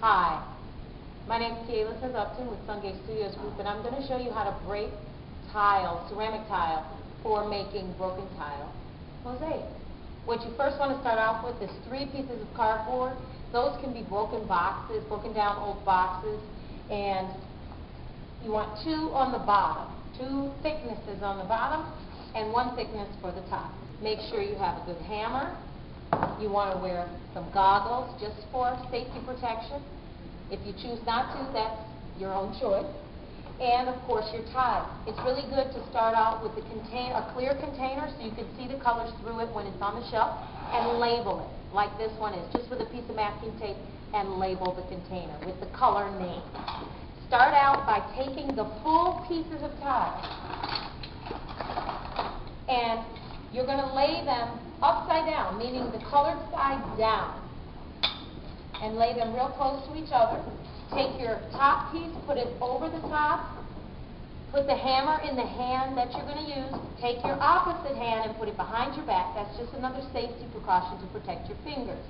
Hi, my name is Smith-Upton with Songhay Studios Group, and I'm going to show you how to break tile, ceramic tile, for making broken tile mosaic. What you first want to start off with is 3 pieces of cardboard. Those can be broken boxes, broken down old boxes, and you want 2 on the bottom, 2 thicknesses on the bottom, and 1 thickness for the top. Make sure you have a good hammer. You want to wear some goggles just for safety protection. If you choose not to, that's your own choice. And of course your tile. It's really good to start out with a clear container so you can see the colors through it when it's on the shelf, and label it like this one is, just with a piece of masking tape, and label the container with the color name. Start out by taking the full pieces of tile and you're going to lay them upside down, meaning the colored side down, and lay them real close to each other. Take your top piece, put it over the top, put the hammer in the hand that you're going to use, take your opposite hand and put it behind your back. That's just another safety precaution to protect your fingers.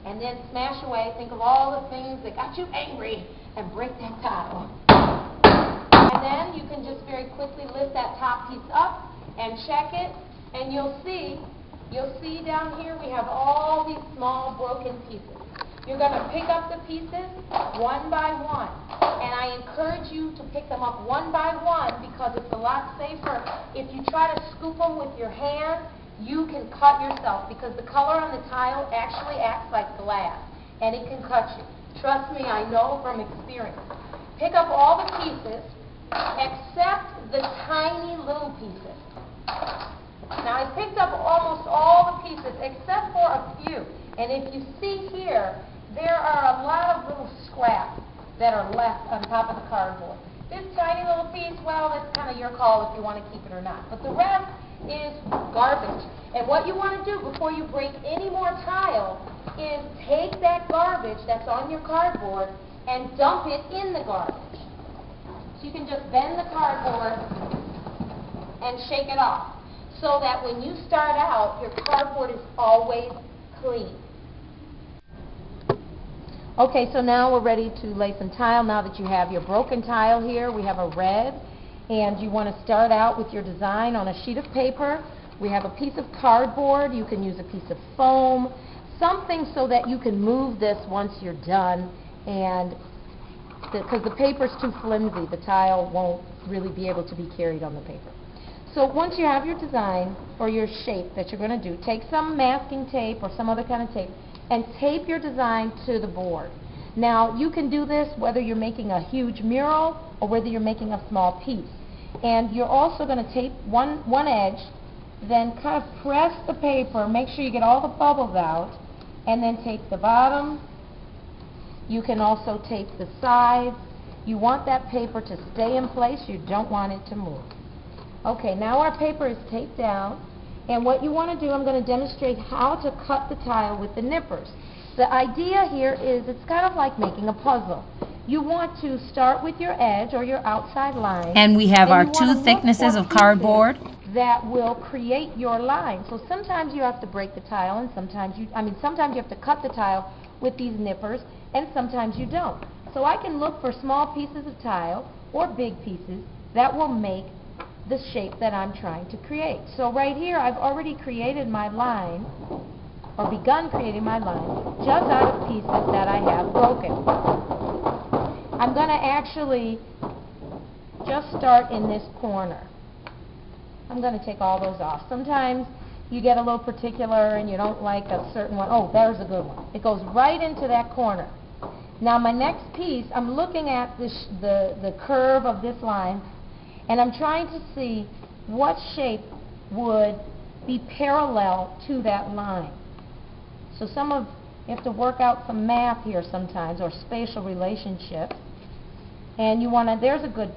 And then smash away, think of all the things that got you angry, and break that tile. And then you can just very quickly lift that top piece up and check it, and you'll see down here we have all these small broken pieces. You're going to pick up the pieces one by one, and I encourage you to pick them up one by one because it's a lot safer. If you try to scoop them with your hand, you can cut yourself because the color on the tile actually acts like glass, and it can cut you. Trust me, I know from experience. Pick up all the pieces except the tiny little pieces. Now, I picked up almost all the pieces except for a few. And if you see here, there are a lot of little scraps that are left on top of the cardboard. This tiny little piece, well, that's kind of your call if you want to keep it or not. But the rest is garbage. And what you want to do before you break any more tile is take that garbage that's on your cardboard and dump it in the garbage. So you can just bend the cardboard and shake it off, so that when you start out, your cardboard is always clean. Okay, so now we're ready to lay some tile. Now that you have your broken tile here, we have a red, and you want to start out with your design on a sheet of paper. We have a piece of cardboard. You can use a piece of foam, something so that you can move this once you're done, and because the paper's too flimsy, the tile won't really be able to be carried on the paper. So once you have your design or your shape that you're going to do, take some masking tape or some other kind of tape and tape your design to the board. Now, you can do this whether you're making a huge mural or whether you're making a small piece. And you're also going to tape one edge, then kind of press the paper, make sure you get all the bubbles out, and then tape the bottom. You can also tape the sides. You want that paper to stay in place. You don't want it to move. Okay, now our paper is taped down, and what you want to do, I'm going to demonstrate how to cut the tile with the nippers. The idea here is it's kind of like making a puzzle. You want to start with your edge or your outside line. And we have our 2 thicknesses of cardboard that will create your line. So sometimes you have to break the tile, and sometimes you have to cut the tile with these nippers, and sometimes you don't. So I can look for small pieces of tile or big pieces that will make the shape that I'm trying to create. So right here, I've already created my line, or begun creating my line, just out of pieces that I have broken. I'm going to actually just start in this corner. I'm going to take all those off. Sometimes you get a little particular and you don't like a certain one. Oh, there's a good one. It goes right into that corner. Now my next piece, I'm looking at the curve of this line, and I'm trying to see what shape would be parallel to that line. So you have to work out some math here sometimes, or spatial relationships. And you want to, there's a good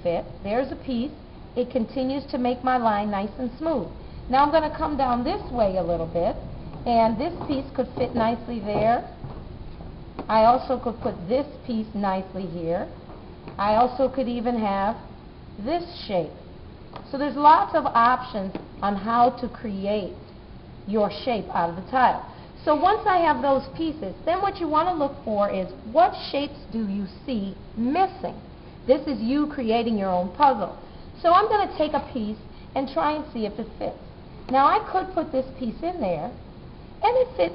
fit. There's a piece. It continues to make my line nice and smooth. Now I'm going to come down this way a little bit, and this piece could fit nicely there. I also could put this piece nicely here. I also could even have this shape. So there's lots of options on how to create your shape out of the tile. So once I have those pieces, then what you want to look for is what shapes do you see missing? This is you creating your own puzzle. So I'm going to take a piece and try and see if it fits. Now I could put this piece in there, and it fits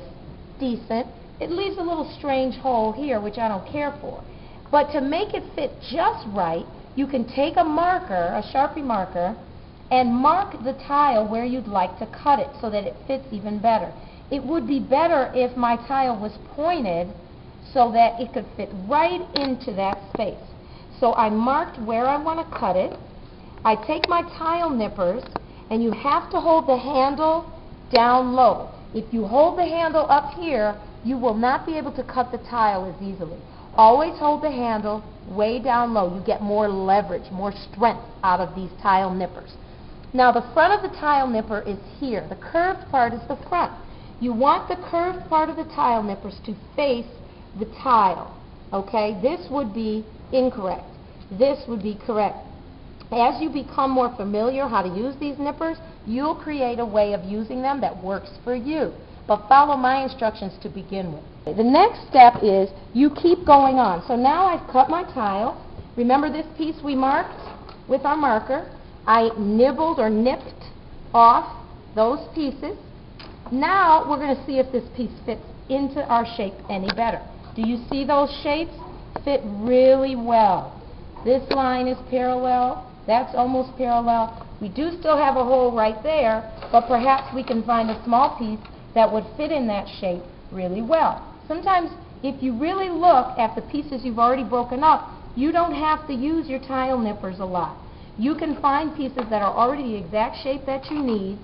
decent. It leaves a little strange hole here, which I don't care for. But to make it fit just right, you can take a marker, a Sharpie marker, and mark the tile where you'd like to cut it so that it fits even better. It would be better if my tile was pointed so that it could fit right into that space. So I marked where I want to cut it. I take my tile nippers, and you have to hold the handle down low. If you hold the handle up here, you will not be able to cut the tile as easily. Always hold the handle way down low. You get more leverage, more strength out of these tile nippers. Now the front of the tile nipper is here. The curved part is the front. You want the curved part of the tile nippers to face the tile. Okay? This would be incorrect. This would be correct. As you become more familiar how to use these nippers, you'll create a way of using them that works for you. But follow my instructions to begin with. The next step is you keep going on. So now I've cut my tile. Remember this piece we marked with our marker? I nibbled or nipped off those pieces. Now we're going to see if this piece fits into our shape any better. Do you see those shapes? Fit really well. This line is parallel. That's almost parallel. We do still have a hole right there, but perhaps we can find a small piece that would fit in that shape really well. Sometimes if you really look at the pieces you've already broken up, you don't have to use your tile nippers a lot. You can find pieces that are already the exact shape that you need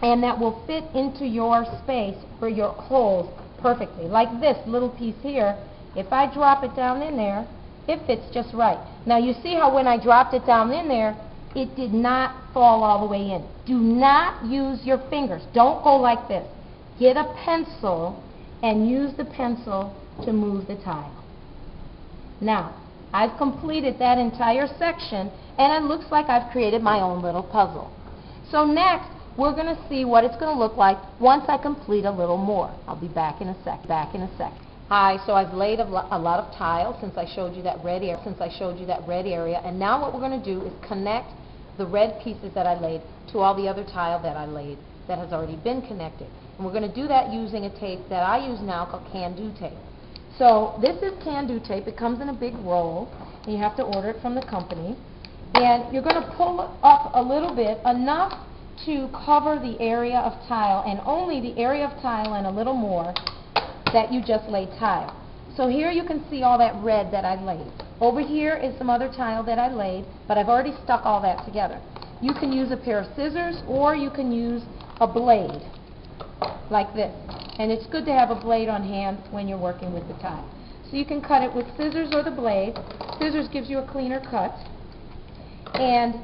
and that will fit into your space for your holes perfectly. Like this little piece here, if I drop it down in there, it fits just right. Now you see how when I dropped it down in there, it did not fall all the way in. Do not use your fingers. Don't go like this. Get a pencil and use the pencil to move the tile. Now, I've completed that entire section, and it looks like I've created my own little puzzle. So next, we're going to see what it's going to look like once I complete a little more. I'll be back in a sec. Hi, so I've laid a lot of tile since I showed you that red area, and now what we're going to do is connect the red pieces that I laid to all the other tile that I laid that has already been connected. And we're going to do that using a tape that I use now called can-do tape. So this is can-do tape. It comes in a big roll, and you have to order it from the company. And you're going to pull it up a little bit, enough to cover the area of tile, and only the area of tile and a little more that you just laid tile. So here you can see all that red that I laid. Over here is some other tile that I laid, but I've already stuck all that together. You can use a pair of scissors, or you can use a blade like this. And it's good to have a blade on hand when you're working with the tile. So you can cut it with scissors or the blade. Scissors gives you a cleaner cut. And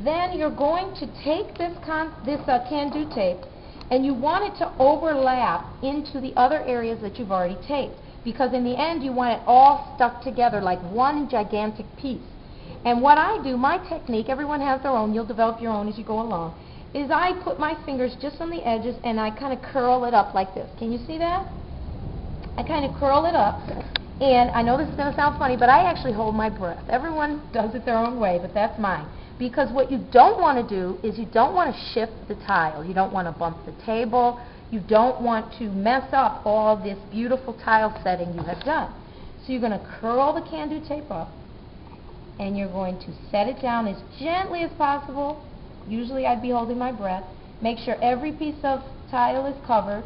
then you're going to take this can-do tape, and you want it to overlap into the other areas that you've already taped, because in the end you want it all stuck together like one gigantic piece. And what I do, my technique, everyone has their own, you'll develop your own as you go along, is I put my fingers just on the edges and I kind of curl it up like this. Can you see that? I kind of curl it up, and I know this is going to sound funny, but I actually hold my breath. Everyone does it their own way, but that's mine. Because what you don't want to do is you don't want to shift the tile. You don't want to bump the table. You don't want to mess up all this beautiful tile setting you have done. So you're going to curl the can-do tape up, and you're going to set it down as gently as possible. Usually I'd be holding my breath. Make sure every piece of tile is covered.